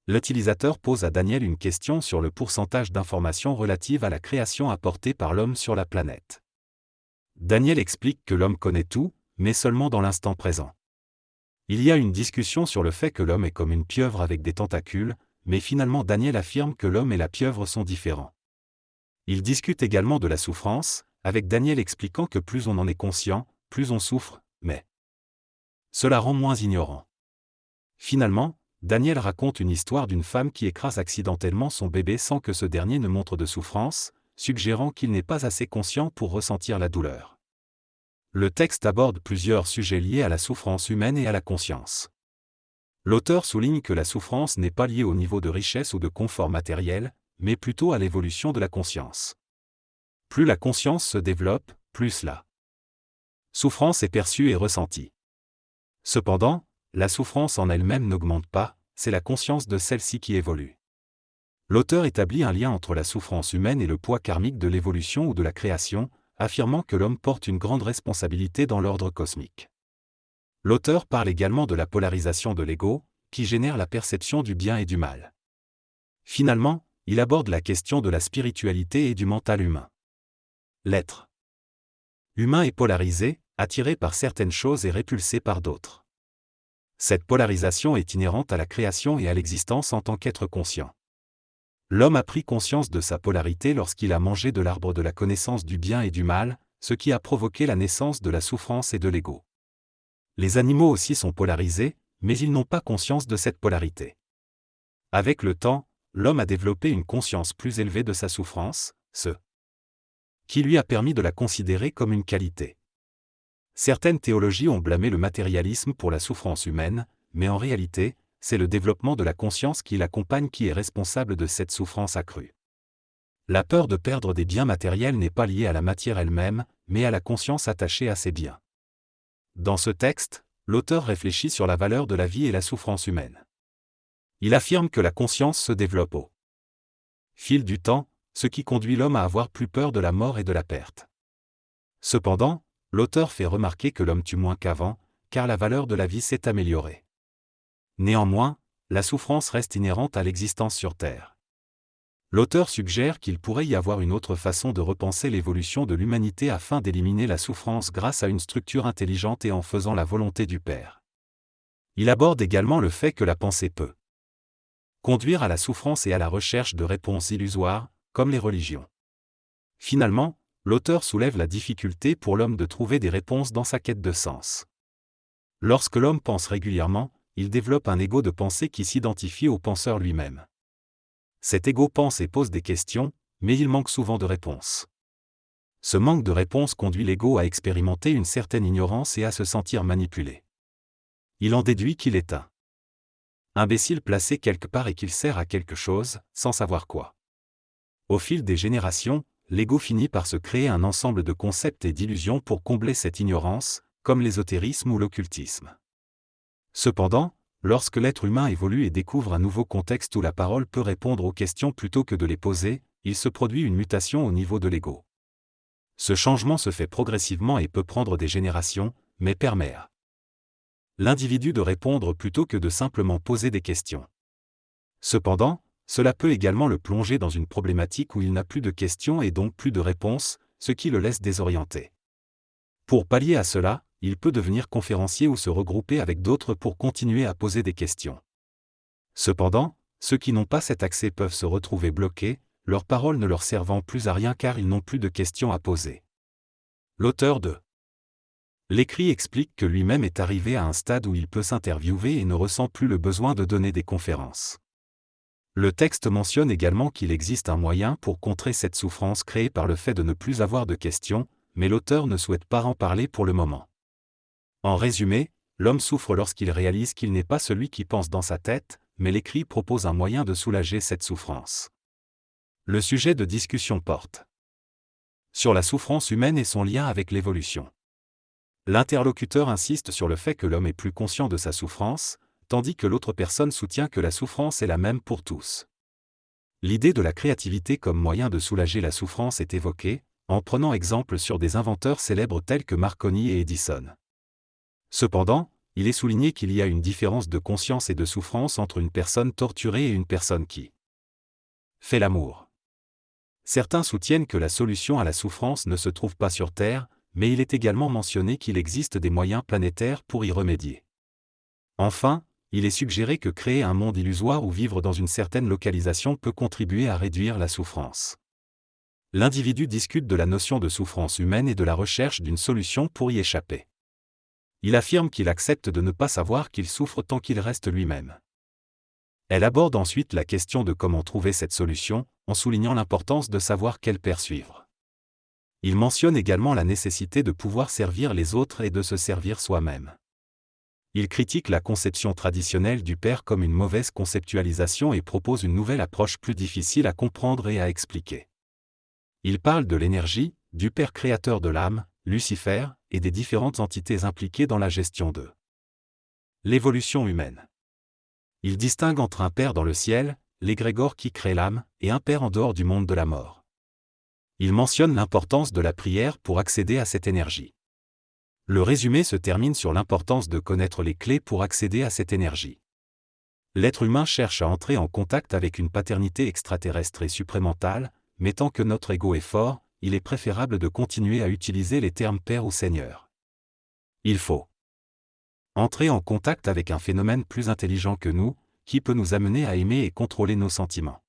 L'utilisateur pose à Daniel une question sur le pourcentage d'informations relatives à la création apportée par l'homme sur la planète. Daniel explique que l'homme connaît tout, mais seulement dans l'instant présent. Il y a une discussion sur le fait que l'homme est comme une pieuvre avec des tentacules, mais finalement Daniel affirme que l'homme et la pieuvre sont différents. Il discute également de la souffrance, avec Daniel expliquant que plus on en est conscient, plus on souffre, mais cela rend moins ignorant. Finalement, Daniel raconte une histoire d'une femme qui écrase accidentellement son bébé sans que ce dernier ne montre de souffrance, suggérant qu'il n'est pas assez conscient pour ressentir la douleur. Le texte aborde plusieurs sujets liés à la souffrance humaine et à la conscience. L'auteur souligne que la souffrance n'est pas liée au niveau de richesse ou de confort matériel, mais plutôt à l'évolution de la conscience. Plus la conscience se développe, plus la souffrance est perçue et ressentie. Cependant, la souffrance en elle-même n'augmente pas, c'est la conscience de celle-ci qui évolue. L'auteur établit un lien entre la souffrance humaine et le poids karmique de l'évolution ou de la création, affirmant que l'homme porte une grande responsabilité dans l'ordre cosmique. L'auteur parle également de la polarisation de l'ego, qui génère la perception du bien et du mal. Finalement, il aborde la question de la spiritualité et du mental humain. L'être humain est polarisé, attiré par certaines choses et répulsé par d'autres. Cette polarisation est inhérente à la création et à l'existence en tant qu'être conscient. L'homme a pris conscience de sa polarité lorsqu'il a mangé de l'arbre de la connaissance du bien et du mal, ce qui a provoqué la naissance de la souffrance et de l'ego. Les animaux aussi sont polarisés, mais ils n'ont pas conscience de cette polarité. Avec le temps, l'homme a développé une conscience plus élevée de sa souffrance, ce qui lui a permis de la considérer comme une qualité. Certaines théologies ont blâmé le matérialisme pour la souffrance humaine, mais en réalité, c'est le développement de la conscience qui l'accompagne qui est responsable de cette souffrance accrue. La peur de perdre des biens matériels n'est pas liée à la matière elle-même, mais à la conscience attachée à ces biens. Dans ce texte, l'auteur réfléchit sur la valeur de la vie et la souffrance humaine. Il affirme que la conscience se développe au fil du temps, ce qui conduit l'homme à avoir plus peur de la mort et de la perte. Cependant, l'auteur fait remarquer que l'homme tue moins qu'avant, car la valeur de la vie s'est améliorée. Néanmoins, la souffrance reste inhérente à l'existence sur Terre. L'auteur suggère qu'il pourrait y avoir une autre façon de repenser l'évolution de l'humanité afin d'éliminer la souffrance grâce à une structure intelligente et en faisant la volonté du Père. Il aborde également le fait que la pensée peut conduire à la souffrance et à la recherche de réponses illusoires, comme les religions. Finalement, l'auteur soulève la difficulté pour l'homme de trouver des réponses dans sa quête de sens. Lorsque l'homme pense régulièrement, il développe un ego de pensée qui s'identifie au penseur lui-même. Cet ego pense et pose des questions, mais il manque souvent de réponses. Ce manque de réponses conduit l'ego à expérimenter une certaine ignorance et à se sentir manipulé. Il en déduit qu'il est un imbécile placé quelque part et qu'il sert à quelque chose, sans savoir quoi. Au fil des générations, l'ego finit par se créer un ensemble de concepts et d'illusions pour combler cette ignorance, comme l'ésotérisme ou l'occultisme. Cependant, lorsque l'être humain évolue et découvre un nouveau contexte où la parole peut répondre aux questions plutôt que de les poser, il se produit une mutation au niveau de l'ego. Ce changement se fait progressivement et peut prendre des générations, mais permet à l'individu de répondre plutôt que de simplement poser des questions. Cependant, cela peut également le plonger dans une problématique où il n'a plus de questions et donc plus de réponses, ce qui le laisse désorienté. Pour pallier à cela, il peut devenir conférencier ou se regrouper avec d'autres pour continuer à poser des questions. Cependant, ceux qui n'ont pas cet accès peuvent se retrouver bloqués, leurs paroles ne leur servant plus à rien car ils n'ont plus de questions à poser. L'auteur de l'écrit explique que lui-même est arrivé à un stade où il peut s'interviewer et ne ressent plus le besoin de donner des conférences. Le texte mentionne également qu'il existe un moyen pour contrer cette souffrance créée par le fait de ne plus avoir de questions, mais l'auteur ne souhaite pas en parler pour le moment. En résumé, l'homme souffre lorsqu'il réalise qu'il n'est pas celui qui pense dans sa tête, mais l'écrit propose un moyen de soulager cette souffrance. Le sujet de discussion porte sur la souffrance humaine et son lien avec l'évolution. L'interlocuteur insiste sur le fait que l'homme est plus conscient de sa souffrance, tandis que l'autre personne soutient que la souffrance est la même pour tous. L'idée de la créativité comme moyen de soulager la souffrance est évoquée, en prenant exemple sur des inventeurs célèbres tels que Marconi et Edison. Cependant, il est souligné qu'il y a une différence de conscience et de souffrance entre une personne torturée et une personne qui fait l'amour. Certains soutiennent que la solution à la souffrance ne se trouve pas sur Terre, mais il est également mentionné qu'il existe des moyens planétaires pour y remédier. Enfin, il est suggéré que créer un monde illusoire ou vivre dans une certaine localisation peut contribuer à réduire la souffrance. L'individu discute de la notion de souffrance humaine et de la recherche d'une solution pour y échapper. Il affirme qu'il accepte de ne pas savoir qu'il souffre tant qu'il reste lui-même. Elle aborde ensuite la question de comment trouver cette solution, en soulignant l'importance de savoir quel père suivre. Il mentionne également la nécessité de pouvoir servir les autres et de se servir soi-même. Il critique la conception traditionnelle du père comme une mauvaise conceptualisation et propose une nouvelle approche plus difficile à comprendre et à expliquer. Il parle de l'énergie, du père créateur de l'âme, Lucifer, et des différentes entités impliquées dans la gestion de l'évolution humaine. Il distingue entre un père dans le ciel, l'égrégore qui crée l'âme, et un père en dehors du monde de la mort. Il mentionne l'importance de la prière pour accéder à cette énergie. Le résumé se termine sur l'importance de connaître les clés pour accéder à cette énergie. L'être humain cherche à entrer en contact avec une paternité extraterrestre et supramentale, mais tant que notre ego est fort, il est préférable de continuer à utiliser les termes Père ou Seigneur. Il faut entrer en contact avec un phénomène plus intelligent que nous, qui peut nous amener à aimer et contrôler nos sentiments.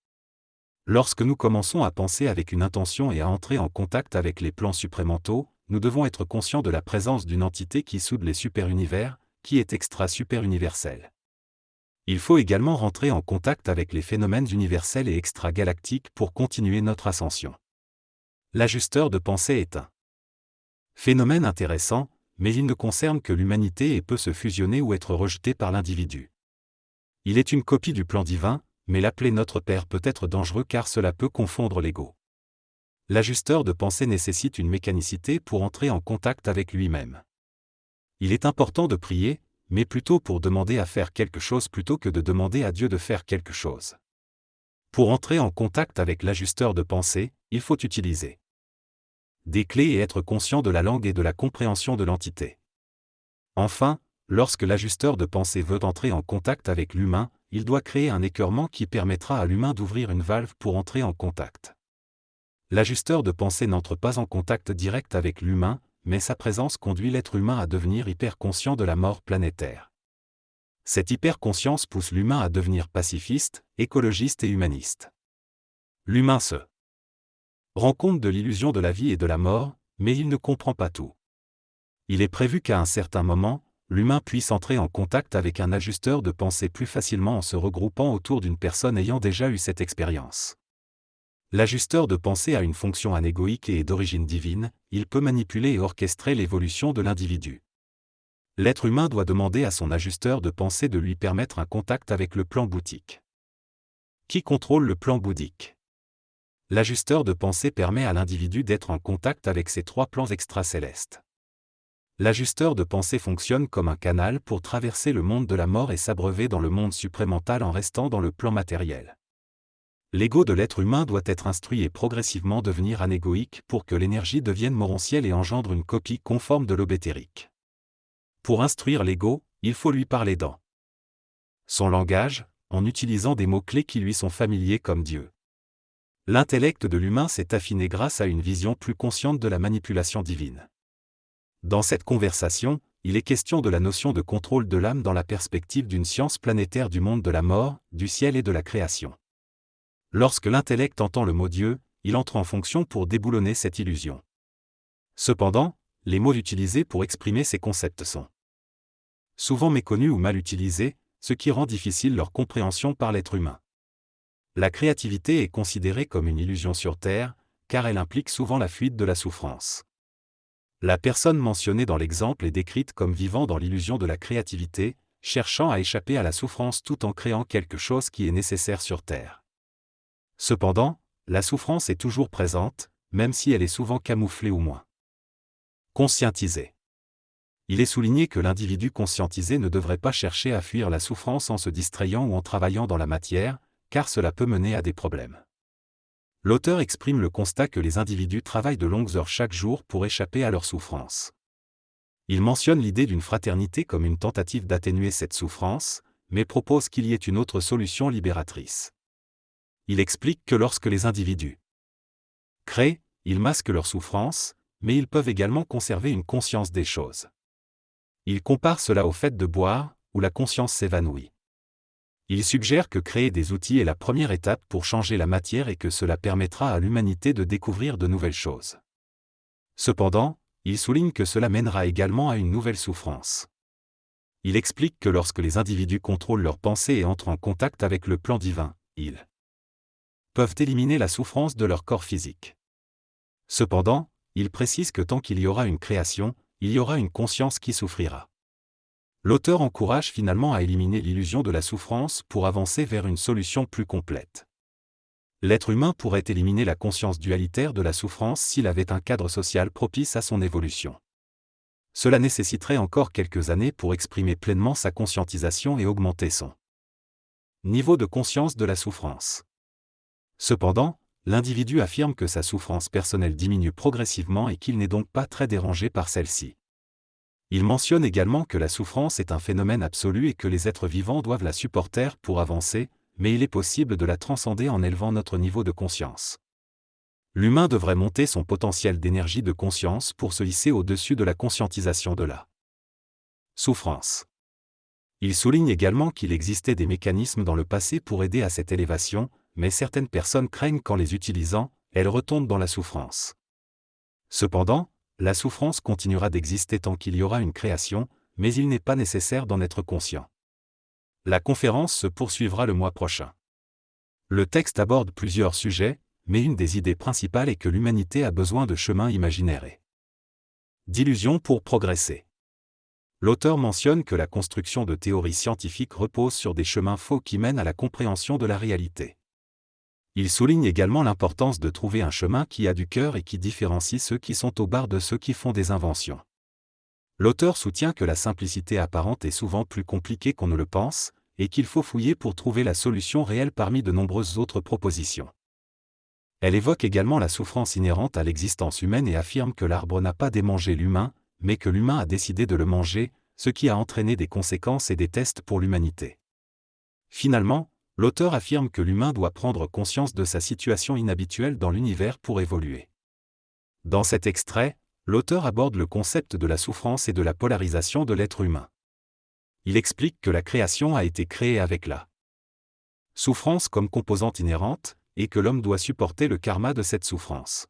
Lorsque nous commençons à penser avec une intention et à entrer en contact avec les plans supramentaux, nous devons être conscients de la présence d'une entité qui soude les super-univers, qui est extra-super-universelle. Il faut également rentrer en contact avec les phénomènes universels et extra-galactiques pour continuer notre ascension. L'ajusteur de pensée est un phénomène intéressant, mais il ne concerne que l'humanité et peut se fusionner ou être rejeté par l'individu. Il est une copie du plan divin, mais l'appeler notre Père peut être dangereux car cela peut confondre l'ego. L'ajusteur de pensée nécessite une mécanicité pour entrer en contact avec lui-même. Il est important de prier, mais plutôt pour demander à faire quelque chose plutôt que de demander à Dieu de faire quelque chose. Pour entrer en contact avec l'ajusteur de pensée, il faut utiliser des clés et être conscient de la langue et de la compréhension de l'entité. Enfin, lorsque l'ajusteur de pensée veut entrer en contact avec l'humain, il doit créer un écœurement qui permettra à l'humain d'ouvrir une valve pour entrer en contact. L'ajusteur de pensée n'entre pas en contact direct avec l'humain, mais sa présence conduit l'être humain à devenir hyper-conscient de la mort planétaire. Cette hyper-conscience pousse l'humain à devenir pacifiste, écologiste et humaniste. L'humain se rend compte de l'illusion de la vie et de la mort, mais il ne comprend pas tout. Il est prévu qu'à un certain moment, l'humain puisse entrer en contact avec un ajusteur de pensée plus facilement en se regroupant autour d'une personne ayant déjà eu cette expérience. L'ajusteur de pensée a une fonction anégoïque et est d'origine divine, il peut manipuler et orchestrer l'évolution de l'individu. L'être humain doit demander à son ajusteur de pensée de lui permettre un contact avec le plan bouddhique. Qui contrôle le plan bouddhique ? L'ajusteur de pensée permet à l'individu d'être en contact avec ces trois plans extracélestes. L'ajusteur de pensée fonctionne comme un canal pour traverser le monde de la mort et s'abreuver dans le monde supramental en restant dans le plan matériel. L'ego de l'être humain doit être instruit et progressivement devenir anégoïque pour que l'énergie devienne morontielle et engendre une copie conforme de l'aube éthérique. Pour instruire l'ego, il faut lui parler dans son langage, en utilisant des mots-clés qui lui sont familiers comme Dieu. L'intellect de l'humain s'est affiné grâce à une vision plus consciente de la manipulation divine. Dans cette conversation, il est question de la notion de contrôle de l'âme dans la perspective d'une science planétaire du monde de la mort, du ciel et de la création. Lorsque l'intellect entend le mot Dieu, il entre en fonction pour déboulonner cette illusion. Cependant, les mots utilisés pour exprimer ces concepts sont souvent méconnus ou mal utilisés, ce qui rend difficile leur compréhension par l'être humain. La créativité est considérée comme une illusion sur Terre, car elle implique souvent la fuite de la souffrance. La personne mentionnée dans l'exemple est décrite comme vivant dans l'illusion de la créativité, cherchant à échapper à la souffrance tout en créant quelque chose qui est nécessaire sur Terre. Cependant, la souffrance est toujours présente, même si elle est souvent camouflée ou moins conscientisée. Il est souligné que l'individu conscientisé ne devrait pas chercher à fuir la souffrance en se distrayant ou en travaillant dans la matière, car cela peut mener à des problèmes. L'auteur exprime le constat que les individus travaillent de longues heures chaque jour pour échapper à leur souffrance. Il mentionne l'idée d'une fraternité comme une tentative d'atténuer cette souffrance, mais propose qu'il y ait une autre solution libératrice. Il explique que lorsque les individus créent, ils masquent leur souffrance, mais ils peuvent également conserver une conscience des choses. Il compare cela au fait de boire, où la conscience s'évanouit. Il suggère que créer des outils est la première étape pour changer la matière et que cela permettra à l'humanité de découvrir de nouvelles choses. Cependant, il souligne que cela mènera également à une nouvelle souffrance. Il explique que lorsque les individus contrôlent leurs pensées et entrent en contact avec le plan divin, ils peuvent éliminer la souffrance de leur corps physique. Cependant, il précise que tant qu'il y aura une création, il y aura une conscience qui souffrira. L'auteur encourage finalement à éliminer l'illusion de la souffrance pour avancer vers une solution plus complète. L'être humain pourrait éliminer la conscience dualitaire de la souffrance s'il avait un cadre social propice à son évolution. Cela nécessiterait encore quelques années pour exprimer pleinement sa conscientisation et augmenter son niveau de conscience de la souffrance. Cependant, l'individu affirme que sa souffrance personnelle diminue progressivement et qu'il n'est donc pas très dérangé par celle-ci. Il mentionne également que la souffrance est un phénomène absolu et que les êtres vivants doivent la supporter pour avancer, mais il est possible de la transcender en élevant notre niveau de conscience. L'humain devrait monter son potentiel d'énergie de conscience pour se hisser au-dessus de la conscientisation de la souffrance. Il souligne également qu'il existait des mécanismes dans le passé pour aider à cette élévation, mais certaines personnes craignent qu'en les utilisant, elles retombent dans la souffrance. Cependant, la souffrance continuera d'exister tant qu'il y aura une création, mais il n'est pas nécessaire d'en être conscient. La conférence se poursuivra le mois prochain. Le texte aborde plusieurs sujets, mais une des idées principales est que l'humanité a besoin de chemins imaginaires et d'illusions pour progresser. L'auteur mentionne que la construction de théories scientifiques repose sur des chemins faux qui mènent à la compréhension de la réalité. Il souligne également l'importance de trouver un chemin qui a du cœur et qui différencie ceux qui sont au bar de ceux qui font des inventions. L'auteur soutient que la simplicité apparente est souvent plus compliquée qu'on ne le pense, et qu'il faut fouiller pour trouver la solution réelle parmi de nombreuses autres propositions. Elle évoque également la souffrance inhérente à l'existence humaine et affirme que l'arbre n'a pas démangé l'humain, mais que l'humain a décidé de le manger, ce qui a entraîné des conséquences et des tests pour l'humanité. Finalement, l'auteur affirme que l'humain doit prendre conscience de sa situation inhabituelle dans l'univers pour évoluer. Dans cet extrait, l'auteur aborde le concept de la souffrance et de la polarisation de l'être humain. Il explique que la création a été créée avec la souffrance comme composante inhérente, et que l'homme doit supporter le karma de cette souffrance.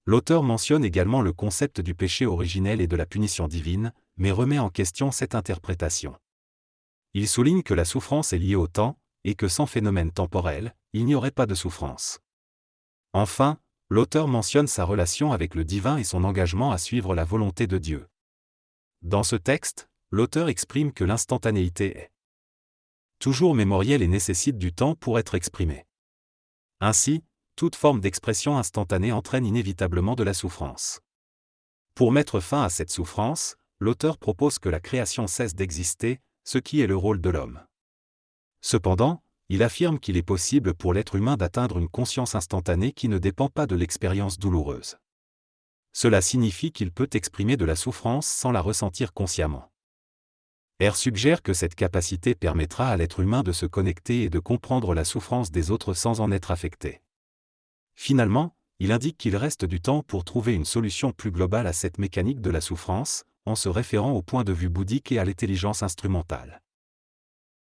L'auteur mentionne également le concept du péché originel et de la punition divine, mais remet en question cette interprétation. Il souligne que la souffrance est liée au temps, et que sans phénomène temporel, il n'y aurait pas de souffrance. Enfin, l'auteur mentionne sa relation avec le divin et son engagement à suivre la volonté de Dieu. Dans ce texte, l'auteur exprime que l'instantanéité est toujours mémorielle et nécessite du temps pour être exprimée. Ainsi, toute forme d'expression instantanée entraîne inévitablement de la souffrance. Pour mettre fin à cette souffrance, l'auteur propose que la création cesse d'exister, ce qui est le rôle de l'homme. Cependant, il affirme qu'il est possible pour l'être humain d'atteindre une conscience instantanée qui ne dépend pas de l'expérience douloureuse. Cela signifie qu'il peut exprimer de la souffrance sans la ressentir consciemment. R suggère que cette capacité permettra à l'être humain de se connecter et de comprendre la souffrance des autres sans en être affecté. Finalement, il indique qu'il reste du temps pour trouver une solution plus globale à cette mécanique de la souffrance, en se référant au point de vue bouddhique et à l'intelligence instrumentale.